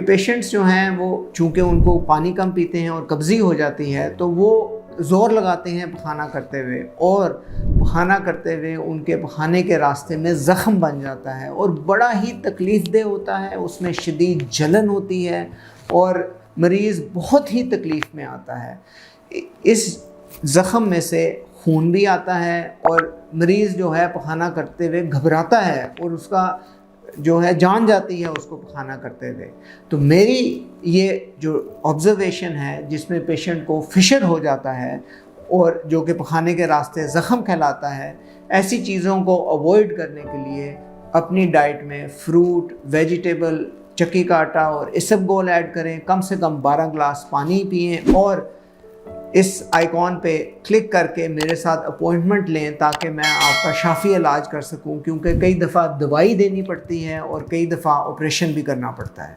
Patients जो हैं वो चूँकि उनको पानी कम पीते हैं और कब्ज़ी हो जाती है तो वो ज़ोर लगाते हैं पखाना करते हुए, और पखाना करते हुए उनके पखाने के रास्ते में ज़ख़म बन जाता है और बड़ा ही तकलीफ़देह होता है, उसमें शदीद जलन होती है और मरीज़ बहुत ही तकलीफ़ में आता है। इस ज़ख़म में से खून भी आता है और मरीज़ जो है पखाना करते हुए घबराता है और उसका जो है जान जाती है उसको पखाना करते हुए। तो मेरी ये जो ऑब्ज़र्वेशन है जिसमें पेशेंट को फिशर हो जाता है और जो कि पखाने के रास्ते ज़ख़म कहलाता है, ऐसी चीज़ों को अवॉइड करने के लिए अपनी डाइट में फ्रूट, वेजिटेबल, चक्की का आटा और इसबगोल ऐड करें, कम से कम 12 गिलास पानी पिएँ और इस आइकॉन पे क्लिक करके मेरे साथ अपॉइंटमेंट लें ताकि मैं आपका शाफ़ी इलाज कर सकूं, क्योंकि कई दफ़ा दवाई देनी पड़ती है और कई दफ़ा ऑपरेशन भी करना पड़ता है।